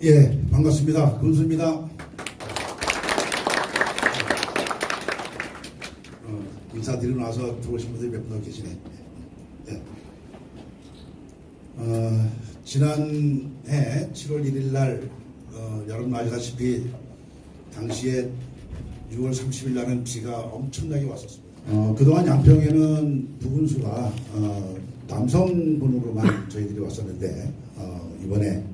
예, 반갑습니다. 군수입니다. 인사드리고 나서 들어오신 분들이 몇 분 계시네. 예. 지난해 7월 1일 날 여러분 아시다시피 당시에 6월 30일 날은 비가 엄청나게 왔었습니다. 그동안 양평에는 부군수가 남성분으로만 저희들이 왔었는데 이번에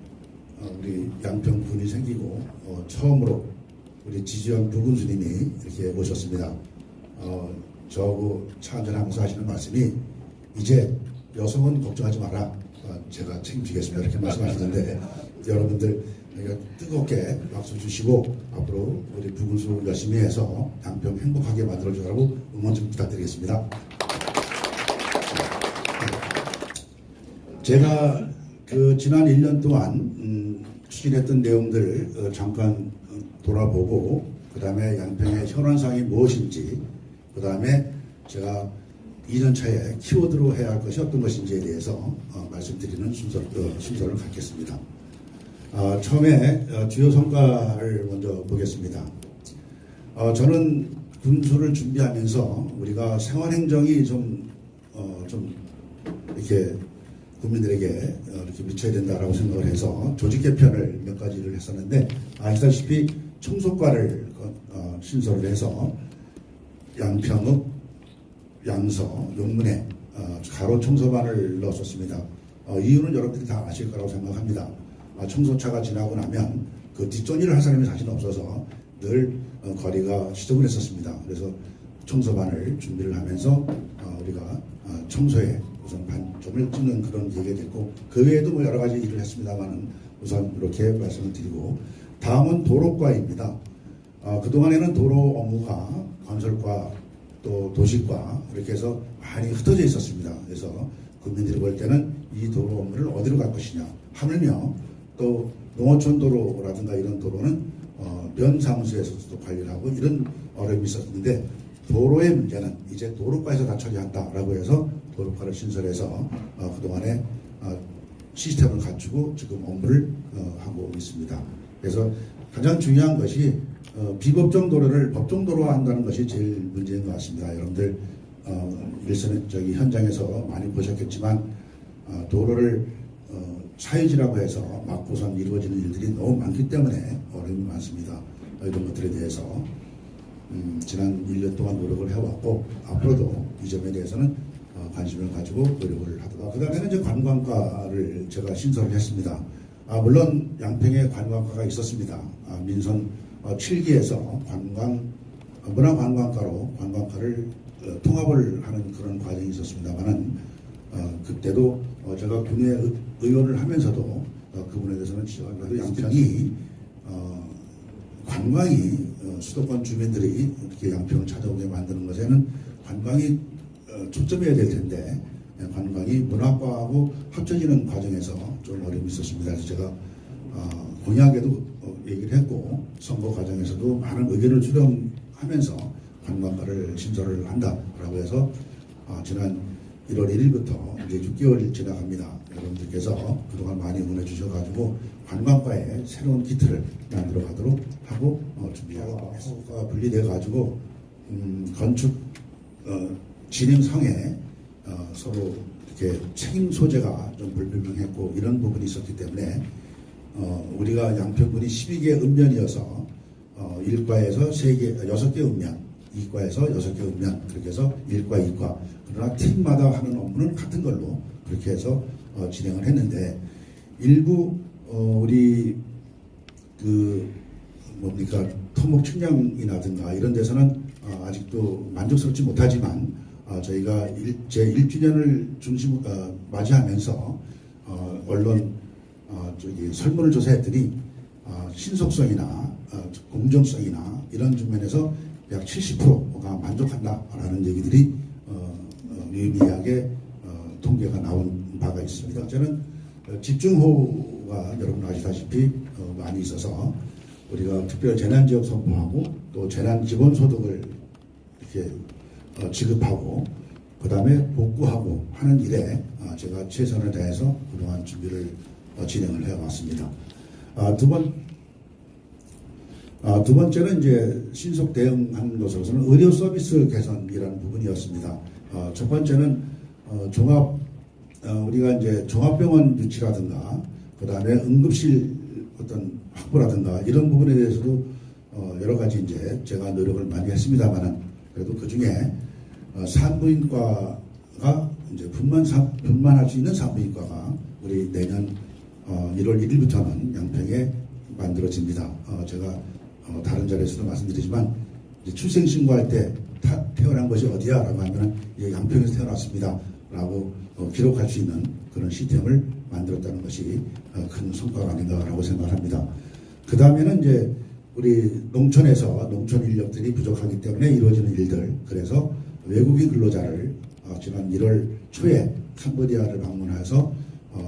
우리 양평군이 생기고 처음으로 우리 지지현 부군수님이 이렇게 오셨습니다. 저하고 차 한잔하면서 하시는 말씀이 이제 여성은 걱정하지 마라. 제가 책임지겠습니다. 이렇게 말씀하시는데 여러분들 뜨겁게 박수 주시고 앞으로 우리 부군수 열심히 해서 양평 행복하게 만들어주라고 응원 좀 부탁드리겠습니다. 제가 지난 1년 동안 추진했던 내용들 잠깐 돌아보고 그 다음에 양평의 현안상이 무엇인지 그 다음에 제가 2년 차에 키워드로 해야 할 것이 어떤 것인지에 대해서 말씀드리는 순서를 갖겠습니다. 처음에 주요 성과를 먼저 보겠습니다. 저는 군수를 준비하면서 우리가 생활행정이 좀 이렇게 국민들에게 이렇게 미쳐야 된다라고 생각을 해서 조직 개편을 몇 가지를 했었는데 아시다시피 청소과를 신설을 해서 양평읍, 양서, 용문에 가로 청소반을 넣었었습니다. 이유는 여러분들이 다 아실 거라고 생각합니다. 청소차가 지나고 나면 그 뒷정리를 할 사람이 사실 없어서 늘 거리가 지저분했었습니다. 그래서 청소반을 준비를 하면서 우리가 청소에 우선 반점을 찍는 그런 얘기가 됐고 그 외에도 뭐 여러 가지 일을 했습니다만은 우선 이렇게 말씀을 드리고 다음은 도로과입니다. 그동안에는 도로 업무가 건설과 또 도시과 이렇게 해서 많이 흩어져 있었습니다. 그래서 국민들이 볼 때는 이 도로 업무를 어디로 갈 것이냐 하물며 또 농어촌 도로라든가 이런 도로는 면사무소에서도 관리를 하고 이런 어려움이 있었는데 도로의 문제는 이제 도로과에서 다 처리한다라고 해서 도로과를 신설해서 그동안에 시스템을 갖추고 지금 업무를 하고 있습니다. 그래서 가장 중요한 것이 비법정 도로를 법정 도로화한다는 것이 제일 문제인 것 같습니다. 여러분들 일선 현장에서 많이 보셨겠지만 도로를 사유지라고 해서 막고선 이루어지는 일들이 너무 많기 때문에 어려움이 많습니다. 이런 것들에 대해서 지난 1년 동안 노력을 해왔고 앞으로도 이 점에 대해서는 관심을 가지고 노력을 하도록. 그 다음에는 이제 관광과를 제가 신설을 했습니다. 물론 양평에 관광과가 있었습니다. 민선 7기에서 문화관광과로 관광과를 통합을 하는 그런 과정이 있었습니다만은 그때도 제가 군의 의원을 하면서도 그 부분에 대해서는 지적하고 양평이 관광이 수도권 주민들이 이렇게 양평을 찾아오게 만드는 것에는 관광이 초점이어야 될 텐데 관광이 문화과하고 합쳐지는 과정에서 좀 어려움이 있었습니다. 그래서 제가 공약에도 얘기를 했고 선거 과정에서도 많은 의견을 수렴하면서 관광과를 신설을 한다라고 해서 지난 1월 1일부터 이제 6개월 지나갑니다. 여러분들께서 그동안 많이 응원해 주셔가지고 관광과에 새로운 기틀을 만들어 가도록 하고 준비하고 있습니다. 분리돼 가지고 건축 진행상에 서로 이렇게 책임 소재가 좀 불분명했고 이런 부분이 있었기 때문에 우리가 양평군이 12개 읍면이어서 1과에서 6개 읍면, 2과에서 6개 읍면 그렇게 해서 1과, 2과 그러나 팀마다 하는 업무는 같은 걸로 그렇게 해서 진행을 했는데 일부 우리 토목 측량이라든가 이런 데서는 아직도 만족스럽지 못하지만 저희가 제 1주년을 맞이하면서 언론 설문을 조사했더니 신속성이나 공정성이나 이런 측면에서 약 70%가 만족한다라는 얘기들이 유의미하게 통계가 나온 바가 있습니다. 저는 집중호우가 여러분 아시다시피 많이 있어서 우리가 특별 재난지역 선포하고 또 재난기본소득을 이렇게 지급하고 그 다음에 복구하고 하는 일에 제가 최선을 다해서 그동안 준비를 진행을 해왔습니다. 두 번째는 이제 신속 대응하는 것으로서는 의료 서비스 개선이라는 부분이었습니다. 첫 번째는 우리가 이제 종합병원 유치라든가 그 다음에 응급실 어떤 확보라든가 이런 부분에 대해서도 여러 가지 이제 제가 노력을 많이 했습니다만은 그래도 그 중에 산부인과가 이제 분만할 수 있는 산부인과가 우리 내년 1월 1일부터는 양평에 만들어집니다. 제가 다른 자리에서도 말씀드리지만 이제 출생신고할 때 태어난 것이 어디야? 라고 하면 양평에서 태어났습니다. 라고 기록할 수 있는 그런 시스템을 만들었다는 것이 큰 성과가 아닌가라고 생각합니다. 그 다음에는 이제 우리 농촌에서 농촌 인력들이 부족하기 때문에 이루어지는 일들, 그래서 외국인 근로자를 지난 1월 초에 캄보디아를 방문해서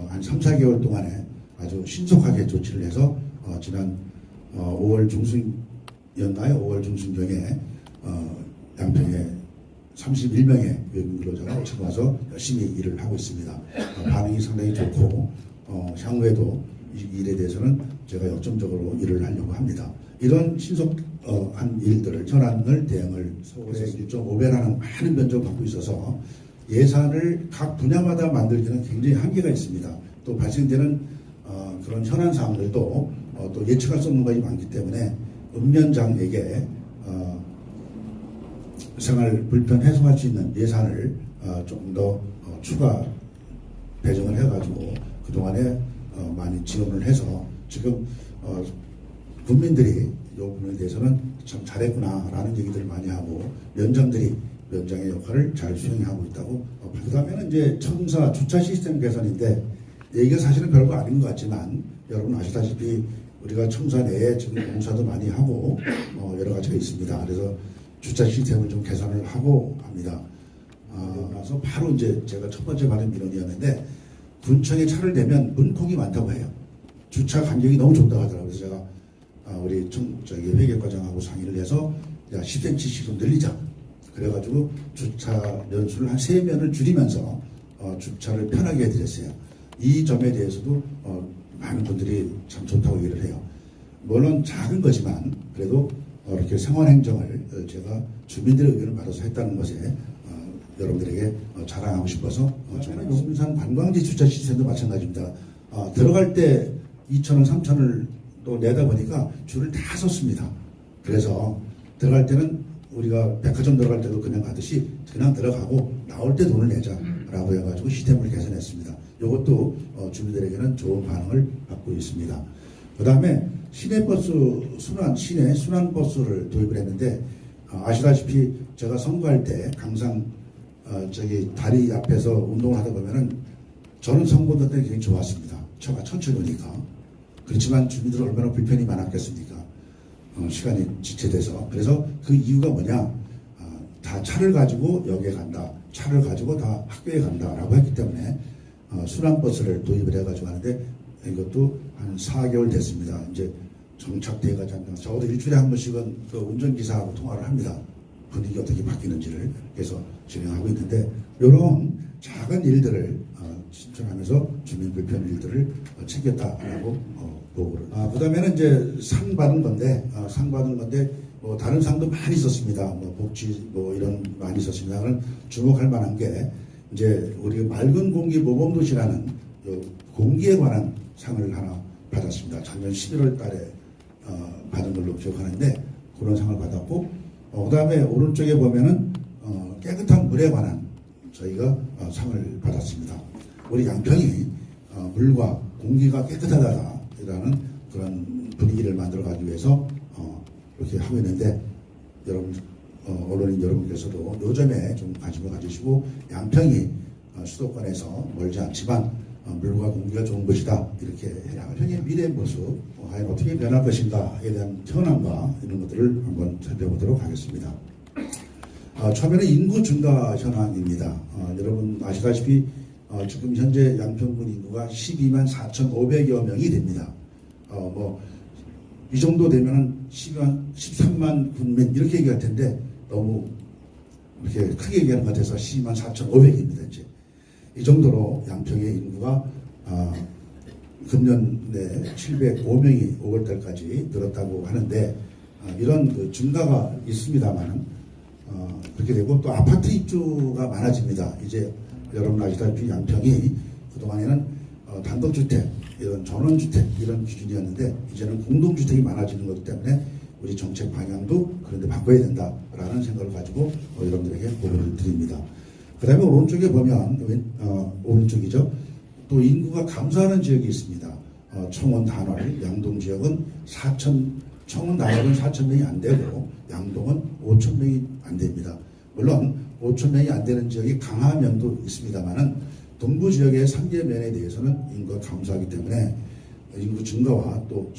한 3, 4개월 동안에 아주 신속하게 조치를 해서 지난 5월 중순이었나요? 5월 중순경에 양평에 31명의 외국인 근로자가 지금 와서 열심히 일을 하고 있습니다. 반응이 상당히 좋고 향후에도 이 일에 대해서는 제가 역점적으로 일을 하려고 합니다. 이런 신속한 일들을 현안을 대응을 서울에 1.5배라는 많은 면적을 갖고 있어서 예산을 각 분야마다 만들기는 굉장히 한계가 있습니다. 또 발생되는 그런 현안 사항들도 또 예측할 수 없는 것이 많기 때문에 읍면장에게 생활 불편 해소할 수 있는 예산을 조금 더 추가 배정을 해가지고 그동안에 많이 지원을 해서 지금 국민들이 이 부분에 대해서는 참 잘했구나라는 얘기들을 많이 하고 면장들이 면장의 역할을 잘 수행하고 있다고. 그 다음에는 이제 청사 주차 시스템 개선인데 이게 사실은 별거 아닌 것 같지만 여러분 아시다시피 우리가 청사 내에 지금 공사도 많이 하고 여러 가지가 있습니다. 그래서 주차 시스템을 좀 개선을 하고 합니다. 그래서 바로 이제 제가 첫 번째 받은 민원이었는데 군청에 차를 대면 문콕이 많다고 해요. 주차 간격이 너무 좁다고 하더라고요. 그래서 제가 우리 회계과장하고 상의를 해서 10cm씩 좀 늘리자. 그래가지고 주차 면수를 한 3면을 줄이면서 주차를 편하게 해드렸어요. 이 점에 대해서도 많은 분들이 참 좋다고 얘기를 해요. 물론 작은 거지만 그래도 이렇게 생활행정을 제가 주민들의 의견을 받아서 했다는 것에 여러분들에게 자랑하고 싶어서 저는 용산 관광지 주차 시스템도 마찬가지입니다. 들어갈 때 2,000원, 3,000원을 또 내다 보니까 줄을 다 섰습니다. 그래서 들어갈 때는 우리가 백화점 들어갈 때도 그냥 가듯이 그냥 들어가고 나올 때 돈을 내자라고 해가지고 시스템을 개선했습니다. 이것도 주민들에게는 좋은 반응을 받고 있습니다. 그 다음에 시내버스 시내 순환버스를 도입을 했는데 아시다시피 제가 선거할 때 강상 다리 앞에서 운동을 하다 보면은 저는 선거할 때 굉장히 좋았습니다. 차가 천천히 오니까. 그렇지만 주민들은 얼마나 불편이 많았겠습니까? 시간이 지체돼서. 그래서 그 이유가 뭐냐? 다 차를 가지고 역에 간다. 차를 가지고 다 학교에 간다라고 했기 때문에 순환버스를 도입을 해가지고 하는데 이것도 한 4개월 됐습니다. 이제 정착돼가지고 적어도 일주일에 한 번씩은 그 운전기사하고 통화를 합니다. 분위기 어떻게 바뀌는지를 그래서 진행하고 있는데 이런 작은 일들을 실천하면서 주민 불편 일들을 챙겼다라고 보고를. 그 다음에는 이제 상 받은 건데 뭐 다른 상도 많이 있었습니다. 뭐 복지 뭐 이런 많이 있었습니다. 그는 주목할 만한 게 이제 우리 맑은 공기 모범도시라는 공기에 관한 상을 하나 받았습니다. 작년 11월 달에 받은 걸로 기억하는데 그런 상을 받았고 그 다음에 오른쪽에 보면은 깨끗한 물에 관한 저희가 상을 받았습니다. 우리 양평이 물과 공기가 깨끗하다라는 그런 분위기를 만들어가기 위해서 이렇게 하고 있는데 여러분 언론인 여러분께서도 요점에 좀 관심을 가지시고 양평이 수도권에서 멀지 않지만 물과 공기가 좋은 것이다 이렇게 양평의 미래 모습 과연 어떻게 변할 것인가에 대한 현황과 이런 것들을 한번 살펴보도록 하겠습니다. 처음에는 인구 증가 현황입니다. 여러분 아시다시피 지금 현재 양평군 인구가 12만 4,500여 명이 됩니다. 이 정도 되면은 13만 군민 이렇게 얘기할 텐데 너무 이렇게 크게 얘기하는 것 같아서 12만 4,500입니다. 이제 이 정도로 양평의 인구가 금년 내 705명이 5월달까지 늘었다고 하는데 이런 그 증가가 있습니다만 그렇게 되고 또 아파트 입주가 많아집니다. 이제 여러분 아시다시피 양평이 그동안에는 단독주택, 이런 전원주택 이런 기준이었는데 이제는 공동주택이 많아지는 것 때문에 우리 정책 방향도 그런데 바꿔야 된다라는 생각을 가지고 여러분들에게 보고를 드립니다. 그 다음에 오른쪽에 보면 오른쪽이죠. 또 인구가 감소하는 지역이 있습니다. 청원, 단월, 양동 지역은 청원, 단월은 4,000명이 안 되고 양동은 5,000명이 안 됩니다. 물론 5,000명이 안 되는 지역이 강화면도 있습니다만은 동부 지역의 3개 면에 대해서는 인구가 감소하기 때문에 인구 증가와 또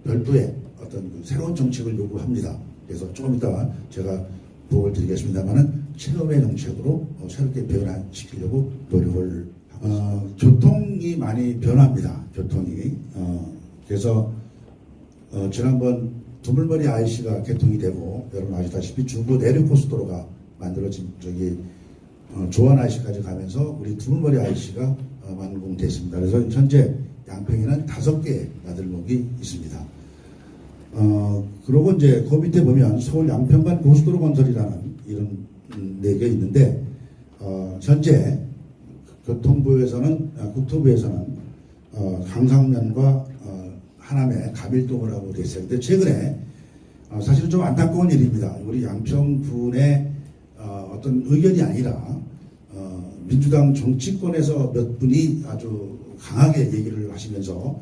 별도의 어떤 그 새로운 정책을 요구합니다. 그래서 조금 이따 제가 보고를 드리겠습니다만은 체험의 정책으로 새롭게 변화시키려고 노력을 하고 교통이 많이 변합니다. 교통이 그래서 지난번 두물머리 IC가 개통이 되고 여러분 아시다시피 중부 내륙고속도로가 만들어진 조안 IC까지 가면서 우리 두물머리 IC가 완공됐습니다. 그래서 현재 양평에는 5개의 나들목이 있습니다. 그러고 이제 그 밑에 보면 서울 양평간 고속도로 건설이라는 이런 4개 있는데 현재 교통부에서는 국토부에서는 강상면과 하남에 가밀동을 하고 됐어요. 근데 최근에 사실은 좀 안타까운 일입니다. 우리 양평군의 어떤 의견이 아니라 민주당 정치권에서 몇 분이 아주 강하게 얘기를 하시면서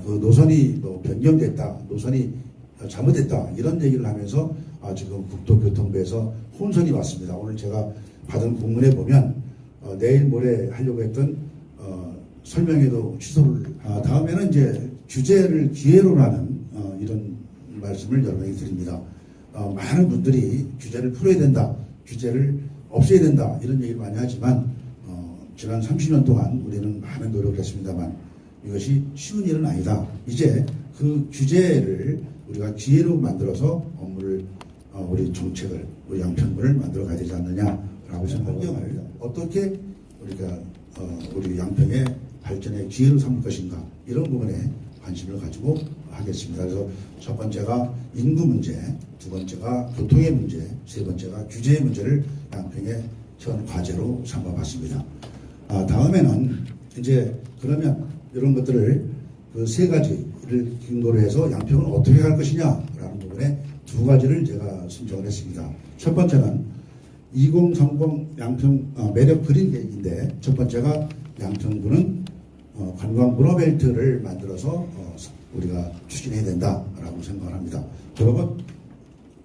그 노선이 변경됐다, 노선이 잘못됐다 이런 얘기를 하면서 지금 국토교통부에서 혼선이 왔습니다. 오늘 제가 받은 공문에 보면 내일 모레 하려고 했던 설명회도 취소를 다음에는 이제 규제를 기회로라는 이런 말씀을 여러분에게 드립니다. 많은 분들이 규제를 풀어야 된다, 규제를 없애야 된다 이런 얘기를 많이 하지만 지난 30년 동안 우리는 많은 노력을 했습니다만 이것이 쉬운 일은 아니다. 이제 그 규제를 우리가 기회로 만들어서 업무를 우리 정책을 우리 양평군을 만들어 가야 되지 않느냐라고 생각합니다. 어떻게 우리가 우리 양평의 발전의 기회로 삼을 것인가 이런 부분에 관심을 가지고 하겠습니다. 그래서 첫 번째가 인구 문제, 두 번째가 교통의 문제, 세 번째가 규제의 문제를 양평의 현 과제로 삼아봤습니다. 다음에는 이제 그러면 이런 것들을 그 세 가지를 근거로 해서 양평은 어떻게 갈 것이냐라는 부분에 2가지를 제가 신청을 했습니다. 첫 번째는 2030 양평 매력 그린 계획인데 첫 번째가 양평구는 관광 문화벨트를 만들어서 우리가 추진해야 된다라고 생각을 합니다. 그러면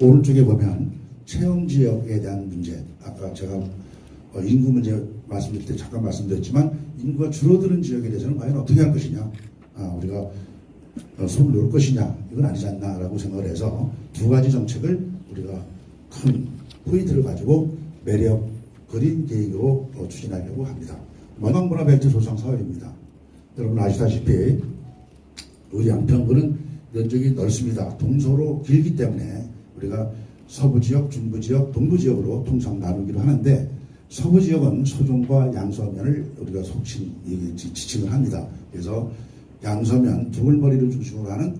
오른쪽에 보면 체험지역에 대한 문제, 아까 제가 인구 문제 말씀드릴 때 잠깐 말씀드렸지만 인구가 줄어드는 지역에 대해서는 과연 어떻게 할 것이냐, 우리가 손을 놓을 것이냐, 이건 아니지 않나라고 생각을 해서 2가지 정책을 우리가 큰 포인트를 가지고 매력 그린 계획으로 추진하려고 합니다. 관광문화벨트 조성 사업입니다. 여러분 아시다시피 우리 양평구는 면적이 넓습니다. 동서로 길기 때문에 우리가 서부지역, 중부지역, 동부지역으로 통상 나누기로 하는데 서부지역은 소종과 양서면을 우리가 속칭 지칭을 합니다. 그래서 양서면 두물머리를 중심으로 하는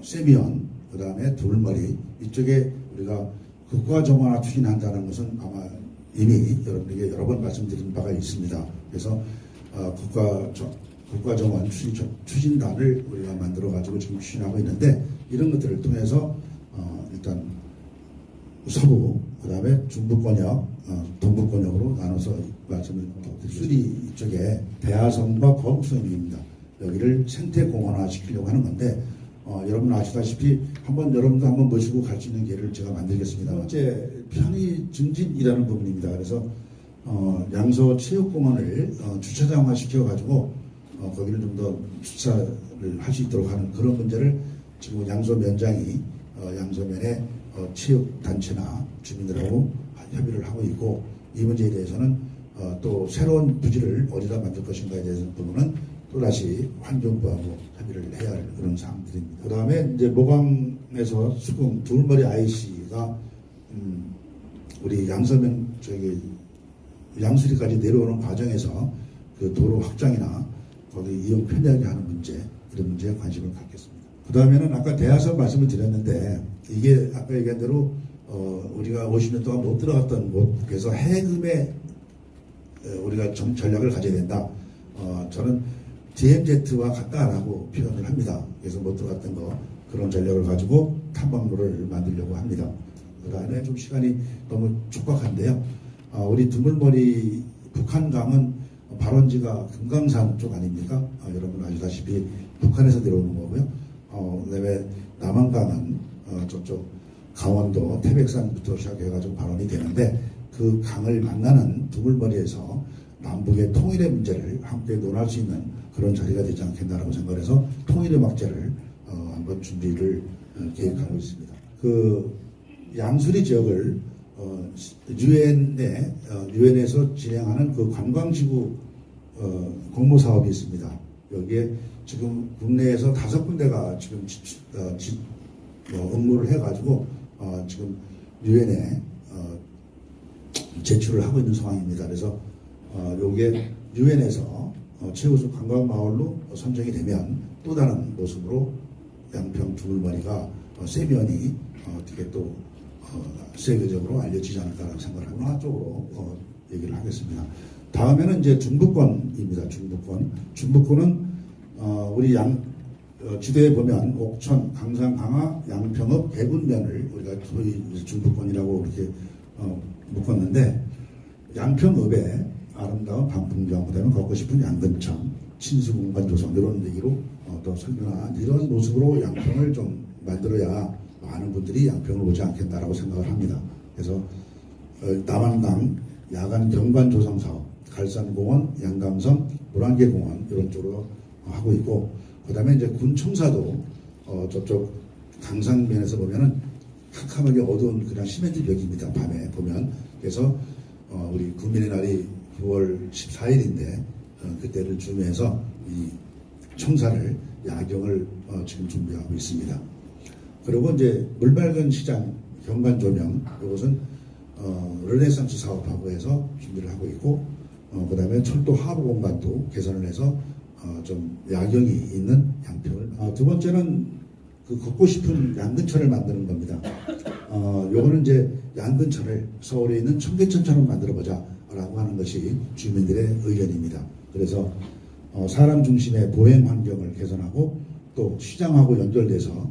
세미원, 그 다음에 두물머리 이쪽에 우리가 국가정원화 추진한다는 것은 아마 이미 여러분에게 여러 번 말씀드린 바가 있습니다. 그래서 국가정원 추진단을 우리가 만들어가지고 지금 추진하고 있는데 이런 것들을 통해서 일단 서부, 그 다음에 중부권역, 동부권역으로 나눠서 말씀을 드리겠습니다. 수리 이쪽에 대하성과 거북선입니다. 여기를 생태공원화 시키려고 하는 건데 여러분 아시다시피 여러분도 한번 모시고 갈 수 있는 기회를 제가 만들겠습니다. 첫 번째 편의 증진이라는 부분입니다. 그래서 양서 체육공원을 주차장화 시켜가지고 거기를 좀 더 주차를 할 수 있도록 하는 그런 문제를 지금 양서 면장이 양서면의 체육단체나 주민들하고 협의를 하고 있고 이 문제에 대해서는 또 새로운 부지를 어디다 만들 것인가에 대해서 부분은 또다시 환경부하고 협의를 해야 할 그런 사항들입니다. 그 다음에 이제 모강에서 수궁 두물머리 IC가 우리 양서면 양수리까지 내려오는 과정에서 그 도로 확장이나 거기 이용 편리하게 하는 문제, 이런 문제에 관심을 갖겠습니다. 그 다음에는 아까 대하사 말씀을 드렸는데, 이게 아까 얘기한 대로 우리가 50년 동안 못 들어갔던 곳에서 해금에 우리가 전략을 가져야 된다. 저는 DMZ와 같다라고 표현을 합니다. 그래서 못 들어갔던 거, 그런 전략을 가지고 탐방로를 만들려고 합니다. 그 다음에 좀 시간이 너무 촉박한데요. 우리 두물머리 북한강은 발원지가 금강산 쪽 아닙니까? 여러분 아시다시피 북한에서 내려오는 거고요. 그다음에 남한강은 저쪽 강원도 태백산부터 시작해가지고 발원이 되는데, 그 강을 만나는 두물머리에서 남북의 통일의 문제를 함께 논할 수 있는 그런 자리가 되지 않겠나라고 생각해서 통일음악제를 한번 준비를 계획하고 있습니다. 그 양수리 지역을 유엔에서 진행하는 그 관광지구 공모 사업이 있습니다. 여기에 지금 국내에서 5군데가 지금 응모를 해가지고 지금 유엔에 제출을 하고 있는 상황입니다. 그래서 요게 유엔에서 최우수 관광마을로 선정이 되면 또 다른 모습으로 양평 두물머리가 세면이 어떻게 또 세계적으로 알려지지 않을까라는 생각을 하고 문화 쪽으로 얘기를 하겠습니다. 다음에는 이제 중부권입니다. 중부권은 우리 지도에 보면 옥천, 강산, 강화, 양평읍, 대군면을 우리가 소위 중부권이라고 이렇게 묶었는데, 양평읍에 아름다운 반풍경, 그다음에 걷고 싶은 양근천, 친수공간 조성, 이런 얘기로 또 설명한 이런 모습으로 양평을 좀 만들어야 많은 분들이 양평을 오지 않겠다라고 생각을 합니다. 그래서 남한강 야간 경관 조성 사업, 갈산공원, 양강섬, 물안개공원 이런 쪽으로 하고 있고, 그다음에 이제 군청사도 저쪽 강산면에서 보면은 캄캄하게 어두운 그냥 시멘트 벽입니다. 밤에 보면. 그래서 우리 국민의 날이 9월 14일인데 그때를 준비해서 이 청사를 야경을 지금 준비하고 있습니다. 그리고 이제 물맑은 시장 경관 조명, 이것은 르네상스 사업하고 해서 준비를 하고 있고, 그다음에 철도 하부 공간도 개선을 해서 좀 야경이 있는 양평을. 두 번째는 그 걷고 싶은 양근천을 만드는 겁니다. 요거는 이제 양근천을 서울에 있는 청계천처럼 만들어보자라고 하는 것이 주민들의 의견입니다. 그래서 사람 중심의 보행 환경을 개선하고 또 시장하고 연결돼서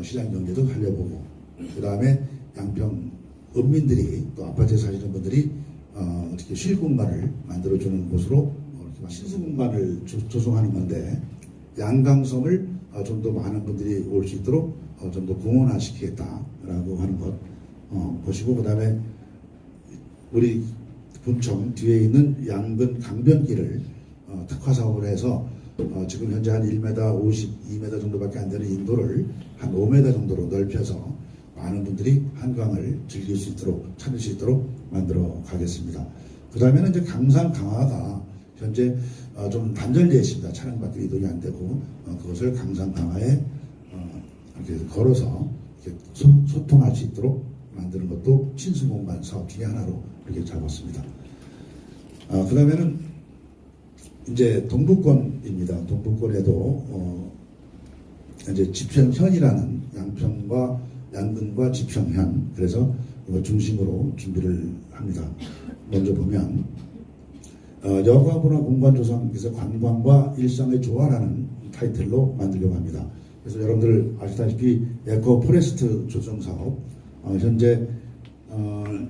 시장 경제도 살려보고, 그 다음에 양평 읍민들이 또 아파트에 사시는 분들이 어떻게 쉴 공간을 만들어주는 곳으로 신수 공간을 조성하는 건데, 양강섬을 좀 더 많은 분들이 올 수 있도록 좀 더 공원화 시키겠다라고 하는 것 보시고, 그 다음에 우리 군청 뒤에 있는 양근 강변길을 특화 사업을 해서 지금 현재 한 1m 52m 정도밖에 안 되는 인도를 한 5m 정도로 넓혀서 많은 분들이 한강을 즐길 수 있도록, 찾을 수 있도록 만들어 가겠습니다. 그 다음에는 이제 강산 강화가 현재 좀 단절되어 있습니다. 차량밖에 이동이 안 되고, 그것을 강산 강화에 이렇게 걸어서 이렇게 소통할 수 있도록 만드는 것도 친수공간 사업 중에 하나로 이렇게 잡았습니다. 그 다음에는 이제 동북권입니다. 동북권에도 이제 지평현이라는 양평과 양근과 지평현, 그래서 이거 중심으로 준비를 합니다. 먼저 보면 여가문화 공간 조성에서 관광과 일상의 조화라는 타이틀로 만들려고 합니다. 그래서 여러분들 아시다시피 에코 포레스트 조성 사업 현재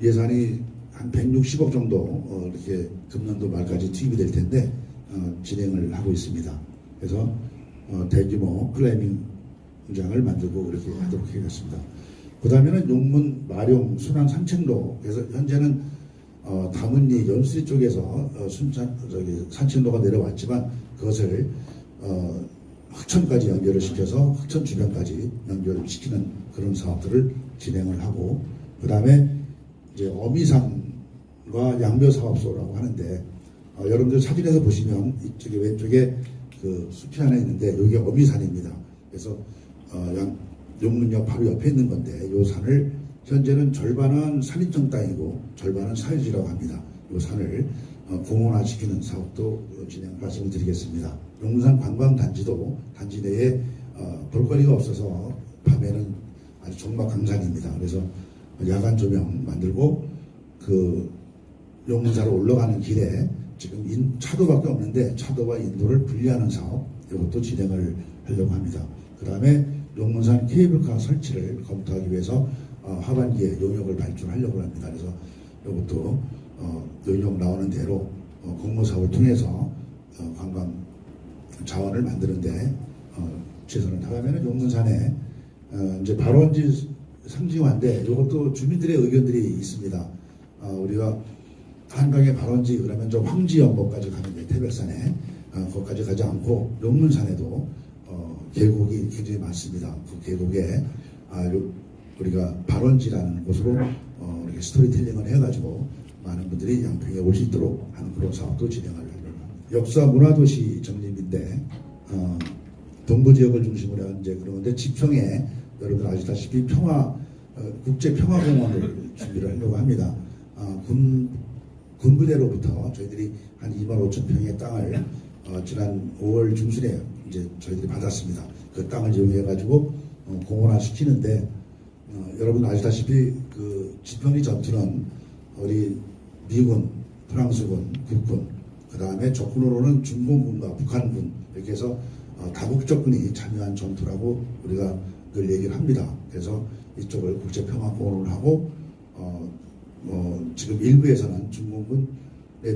예산이 한 160억 정도 이렇게 금년도 말까지 투입이 될 텐데 진행을 하고 있습니다. 그래서 대규모 클라이밍 장을 만들고 이렇게 하도록 하겠습니다. 그 다음에는 용문, 마룡, 순환 산책로, 그래서 현재는 다문리, 연수리 쪽에서 산책로가 내려왔지만 그것을 흑천까지 연결을 시켜서 흑천 주변까지 연결시키는 그런 사업들을 진행을 하고, 그 다음에 이제 어미산과 양묘사업소라고 하는데 여러분들 사진에서 보시면 이쪽에 왼쪽에 그 숲이 하나 있는데 여기가 어미산입니다. 그래서 용문역 바로 옆에 있는 건데, 이 산을 현재는 절반은 산인청 땅이고 절반은 사유지라고 합니다. 이 산을 공원화시키는 사업도 진행을 말씀을 드리겠습니다. 용문산 관광단지도 단지 내에 볼거리가 없어서 밤에는 아주 정막 강산입니다. 그래서 야간 조명 만들고 그 용문사로 올라가는 길에 지금 차도밖에 없는데 차도와 인도를 분리하는 사업 이것도 진행을 하려고 합니다. 그 다음에 용문산 케이블카 설치를 검토하기 위해서 하반기에 용역을 발주하려고 합니다. 그래서 이것도 용역 나오는 대로 공모사업을 통해서 관광 자원을 만드는데 최선을 다하면 용문산에 이제 발원지 상징화인데 이것도 주민들의 의견들이 있습니다. 우리가 한강의 발원지 그러면 좀 황지 연못까지 가는데 태백산에 거기까지 가지 않고 용문산에도 계곡이 굉장히 많습니다. 그 계곡에 우리가 발원지라는 곳으로 이렇게 스토리텔링을 해가지고 많은 분들이 양평에 올 수 있도록 하는 그런 사업도 진행을 하려고 합니다. 역사 문화도시 정립인데 동부 지역을 중심으로 한 이제 그런데 지평에 여러분 아시다시피 국제 평화공원을 준비를 하려고 합니다. 군부대로부터 저희들이 한 25,000평의 땅을 지난 5월 중순에 이제 저희들이 받았습니다. 그 땅을 이용해 가지고 공원화 시키는데 여러분 아시다시피 그 지평리 전투는 우리 미군, 프랑스군, 국군, 그 다음에 적군으로는 중공군과 북한군 이렇게 해서 다국적군이 참여한 전투라고 우리가 늘 얘기를 합니다. 그래서 이쪽을 국제평화공원을 하고 지금 일부에서는 중공군에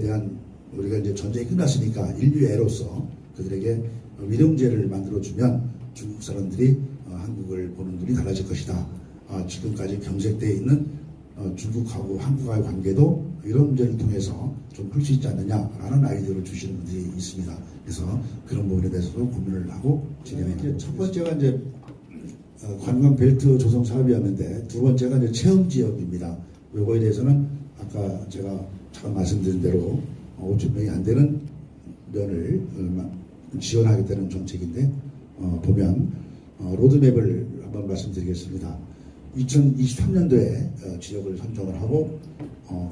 대한 우리가 이제 전쟁이 끝났으니까 인류애로서 그들에게 위령제를 만들어주면 중국 사람들이 한국을 보는 눈이 달라질 것이다. 지금까지 경색되어 있는 중국하고 한국과의 관계도 이런 문제를 통해서 좀 풀 수 있지 않느냐라는 아이디어를 주시는 분들이 있습니다. 그래서 그런 부분에 대해서도 고민을 하고 진행합니다. 첫 번째가 이제 관광 벨트 조성 사업이었는데 두 번째가 이제 체험 지역입니다. 요거에 대해서는 아까 제가 잠깐 말씀드린 대로 5,000명이 안 되는 면을 지원하겠다는 정책인데 보면 로드맵을 한번 말씀드리겠습니다. 2023년도에 지역을 선정을 하고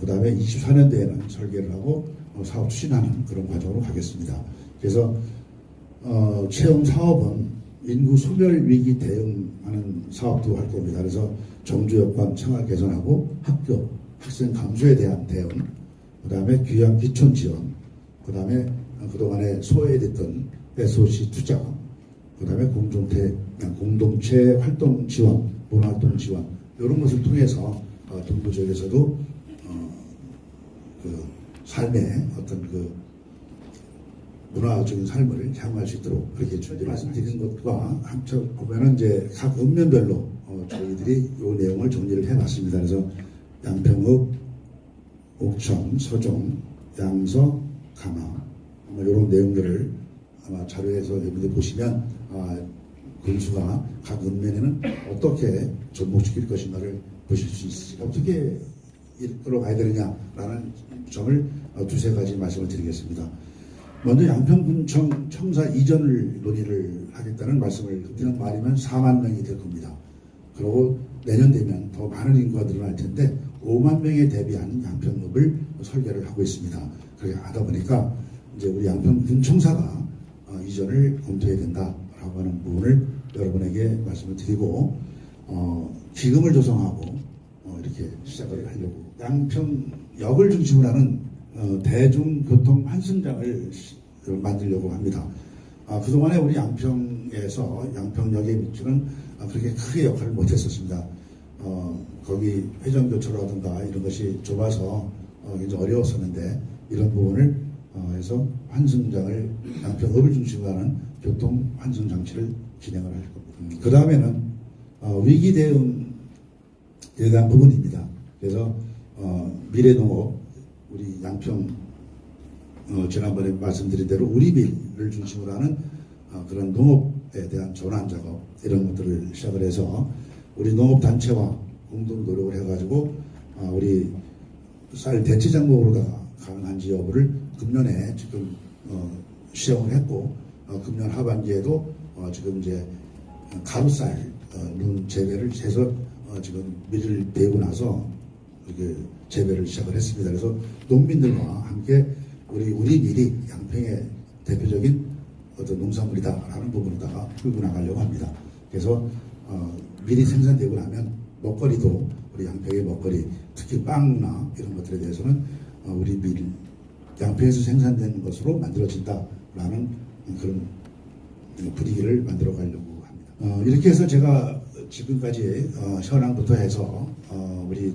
그 다음에 24년도에는 설계를 하고 사업 추진하는 그런 과정으로 가겠습니다. 그래서 체험 사업은 인구 소멸 위기 대응하는 사업도 할 겁니다. 그래서 정주 여건 생활 개선하고 학교, 학생 감소에 대한 대응, 그 다음에 귀향 기촌 지원, 그 다음에 그동안에 소외됐던 SOC 투자, 그 다음에 공동체 활동 지원, 문화활동 지원 이런 것을 통해서 동부 지역에서도 그 삶의 어떤 그 문화적인 삶을 향할 수 있도록 그렇게 준비를 말씀드리는 것과 한쪽 보면은 이제 각 읍면별로 저희들이 이 내용을 정리를 해봤습니다. 그래서 양평읍, 옥천, 서종, 양서, 가마 이런 내용들을 아마 자료에서 여러분들 보시면 군수가 각 읍면에는 어떻게 접목시킬 것인가를 보실 수 있으시고 어떻게 이끌어 가야 되느냐라는 점을 두세 가지 말씀을 드리겠습니다. 먼저 양평군청 청사 이전을 논의를 하겠다는 말씀을 그때는 말이면 4만 명이 될 겁니다. 그리고 내년 되면 더 많은 인구가 늘어날 텐데 5만 명에 대비한 양평읍을 설계를 하고 있습니다. 그렇게 하다 보니까 이제 우리 양평군청사가 이전을 검토해야 된다라고 하는 부분을 여러분에게 말씀을 드리고 기금을 조성하고 이렇게 시작을 하려고 양평역을 중심으로 하는 대중교통 환승장을 만들려고 합니다. 그동안에 우리 양평에서 양평역의 위치는 그렇게 크게 역할을 못했었습니다. 거기 회전교차로라든가 이런 것이 좁아서 굉장히 어려웠었는데 이런 부분을 해서 환승장을 양평읍을 중심으로 하는 교통 환승 장치를 진행을 할 겁니다. 그 다음에는 위기 대응에 대한 부분입니다. 그래서 미래농업 우리 양평 지난번에 말씀드린 대로 우리밀을 중심으로 하는 그런 농업에 대한 전환 작업 이런 것들을 시작을 해서 우리 농업단체와 공동 노력을 해가지고 우리 쌀 대체 장목으로다가 가능한지 여부를 금년에 지금 시험을 했고 금년 하반기에도 지금 이제 가루쌀 눈 재배를 해서 지금 밀을 베고 나서 이렇게 재배를 시작을 했습니다. 그래서 농민들과 함께 우리 밀이 양평의 대표적인 어떤 농산물이다라는 부분에다가 끌고 나가려고 합니다. 그래서 미리 생산되고 나면 먹거리도 우리 양평의 먹거리, 특히 빵이나 이런 것들에 대해서는 우리 양평에서 생산된 것으로 만들어진다라는 그런 분위기를 만들어 가려고 합니다. 이렇게 해서 제가 지금까지 현황부터 해서 우리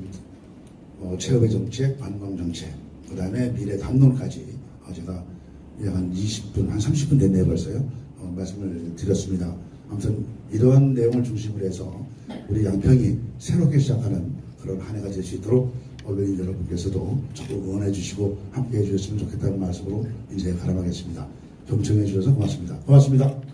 체험의 정책, 관광 정책, 그 다음에 미래 담론까지 제가 약 한 20분, 한 30분 됐네요 벌써요. 말씀을 드렸습니다. 아무튼 이러한 내용을 중심으로 해서 우리 양평이 새롭게 시작하는 그런 한 해가 될 수 있도록 언론인 여러분께서도 적극 응원해 주시고 함께 해 주셨으면 좋겠다는 말씀으로 인사에 가름하겠습니다. 경청해 주셔서 고맙습니다. 고맙습니다.